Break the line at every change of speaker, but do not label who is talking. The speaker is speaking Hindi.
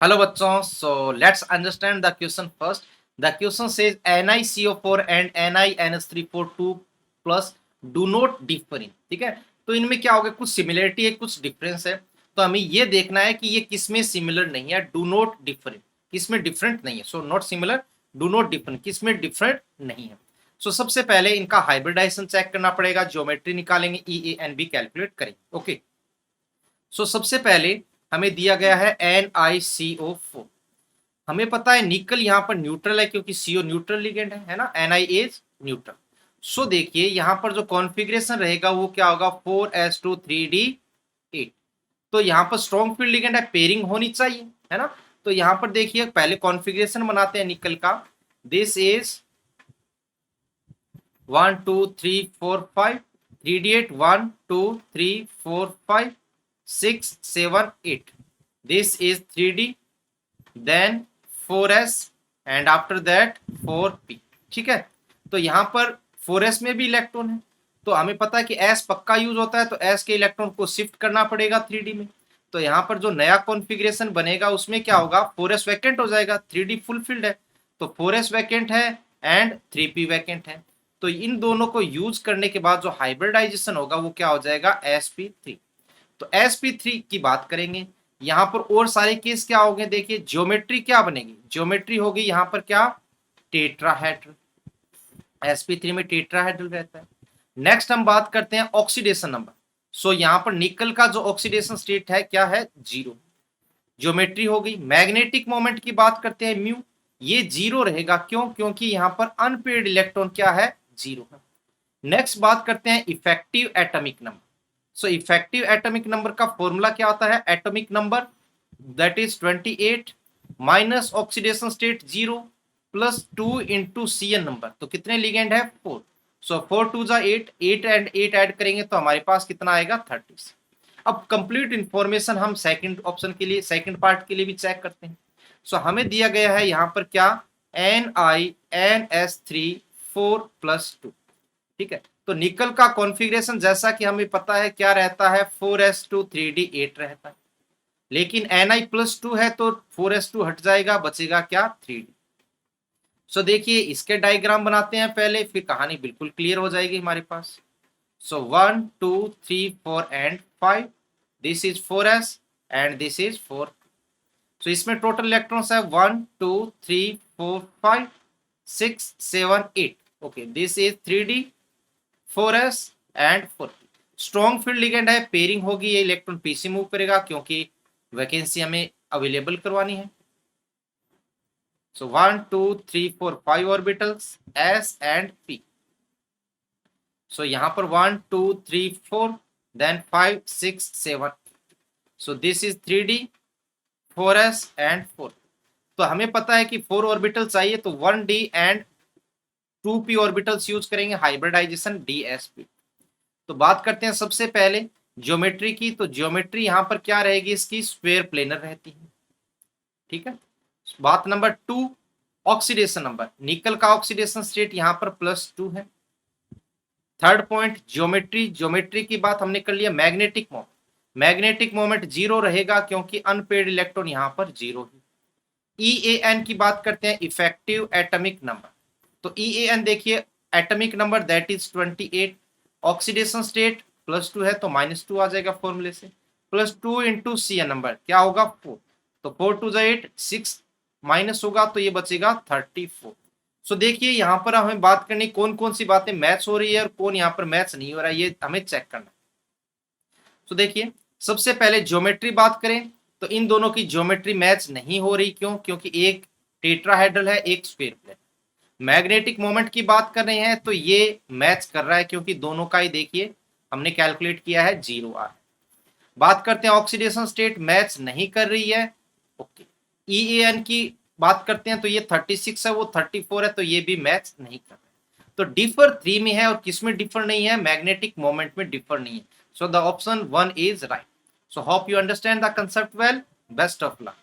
Hello बच्चों, so let's understand the question first. The question says NiCO4 and NiNH3 2 plus do not differ in. ठीक है, तो इनमें क्या होगा, कुछ सिमिलरिटी है कुछ डिफरेंस है। तो हमें ये देखना है कि ये किसमें सिमिलर नहीं है, डू नॉट डिफर इन किसमें डिफरेंट नहीं है। So not similar, do not different किसमें डिफरेंट नहीं है। सो सबसे पहले इनका हाइब्रिडाइजेशन चेक करना पड़ेगा, ज्योमेट्री निकालेंगे, EANB कैलकुलेट करेंगे। ओके, सो सबसे पहले हमें दिया गया है NiCO4। हमें पता है निकल यहाँ पर न्यूट्रल है क्योंकि CO न्यूट्रल लिगेंड है ना, Ni इज न्यूट्रल। सो देखिए यहाँ पर जो कॉन्फ़िगरेशन रहेगा वो क्या होगा, 4s2 3d8। तो यहाँ पर स्ट्रॉन्ग फील्ड लिगेंड है, पेयरिंग होनी चाहिए, है ना। तो यहाँ पर देखिए पहले कॉन्फ़िगरेशन बनाते हैं निकल का। This is 1 2 3 4 5 3d8 1 2 3 4 5 6 7 8। This is 3d, then 4s and after that 4p। ठीक है, तो यहाँ पर 4s में भी इलेक्ट्रॉन है, तो हमें पता है कि s पक्का यूज होता है, तो s के इलेक्ट्रॉन को शिफ्ट करना पड़ेगा 3d में। तो यहाँ पर जो नया कॉन्फ़िगरेशन बनेगा उसमें क्या होगा, 4s वैकेंट हो जाएगा, 3d फुल फिल्ड है, तो 4s वैकेंट है एंड 3p वैकेंट है। तो इन दोनों को यूज करने के बाद जो हाइब्रिडाइजेशन होगा वो क्या हो जाएगा, sp3। तो sp3 की बात करेंगे, यहाँ पर और सारे केस क्या हो गए, देखिए ज्योमेट्री क्या बनेगी, ज्योमेट्री होगी यहाँ पर क्या, टेट्राहेड्रल। sp3 में टेट्राहेड्रल रहता है। नेक्स्ट हम बात करते हैं ऑक्सीडेशन नंबर। सो यहाँ पर निकल का जो ऑक्सीडेशन स्टेट है क्या है, 0। ज्योमेट्री हो गई। मैग्नेटिक मोमेंट की बात करते हैं म्यू, ये 0 रहेगा, क्यों, क्योंकि यहाँ पर अनपेयर्ड इलेक्ट्रॉन क्या है, 0 है। नेक्स्ट बात करते हैं effective atomic number. So effective atomic number का फॉर्मूला क्या होता है, atomic number that is 28 minus oxidation state 0 plus 2 into CN number. तो कितने लिगेंड है, 4। सो 4 2 जा 8, 8 एंड 8 ऐड करेंगे तो हमारे पास कितना आएगा, 30। अब कंप्लीट इंफॉर्मेशन हम सेकंड ऑप्शन के लिए, सेकंड पार्ट के लिए भी चेक करते हैं। सो हमें दिया गया है यहाँ पर क्या, NiNS3 4 प्लस 2। ठीक है, तो निकल का कॉन्फ़िगरेशन जैसा कि हमें पता है क्या रहता है, 4s2 3d8 रहता है, लेकिन Ni+2 है तो 4s2 हट जाएगा, बचेगा क्या, 3d। सो देखिए इसके डायग्राम बनाते हैं पहले, फिर कहानी बिल्कुल क्लियर हो जाएगी हमारे पास। सो 1 2 3 4 and 5, this is 4s and this is 4। सो इसमें टोटल इलेक्ट्रॉन्स है 1 2 3 4 5 6 7 8। Okay, this is 3d 4s and 4p। Strong field ligand है, पेयरिंग होगी, ये इलेक्ट्रॉन पीसी मूव करेगा क्योंकि वैकेंसी हमें अवेलेबल करवानी है। So 1 2 3 4 5 orbitals s and p। So यहाँ पर 1 2 3 4 then 5 6 7। So this is 3d 4s and 4। तो हमें पता है कि 4 ऑर्बिटल चाहिए, तो 1d and 2p orbitals use करेंगे, हाइब्रिडाइजेशन dsp। तो बात करते हैं सबसे पहले ज्योमेट्री की। तो ज्योमेट्री यहाँ पर क्या रहेगी, इसकी स्क्वायर प्लेनर रहती है। ठीक है, बात नंबर 2, ऑक्सीडेशन नंबर। निकल का ऑक्सीडेशन स्टेट यहाँ पर +2 है। थर्ड पॉइंट ज्योमेट्री, ज्योमेट्री की बात हमने कर लिया। मैग्नेटिक मोमेंट, मैग्नेटिक मोमेंट 0 रहेगा क्योंकि अनपेयर्ड इलेक्ट्रॉन यहाँ पर 0 है। EAN की बात करते हैं, इफेक्टिव एटॉमिक नंबर। तो EAN देखिए atomic number that is 28। Oxidation state +2 है तो -2 आ जाएगा फॉर्मूले से, +2 इंटू CN नंबर क्या होगा, 4। तो 4 2 8 6 माइनस होगा तो ये बचेगा 34। सो देखिए यहाँ पर हमें बात करनी कौन कौन सी बातें मैच हो रही है और कौन यहाँ पर मैच नहीं हो रहा है, ये हमें चेक करना है। तो देखिए सबसे पहले ज्योमेट्री बात करें तो इन दोनों की ज्योमेट्री मैच नहीं हो रही, क्यों, क्योंकि एक टेट्राहेड्रल है एक स्क्वायर प्लेट। मैग्नेटिक मोमेंट की बात कर रहे हैं तो ये मैच कर रहा है क्योंकि दोनों का ही देखिए हमने कैलकुलेट किया है 0 आ है। बात करते हैं ऑक्सीडेशन स्टेट, मैच नहीं कर रही है। ओके, EAN की बात करते हैं तो ये 36 है वो 34 है, तो ये भी मैच नहीं कर रहा है। तो डिफर 3 में है और किसमें डिफर नहीं है, मैग्नेटिक मोमेंट में डिफर नहीं है। So the option 1 is right. So hope you understand the concept well. Best of luck.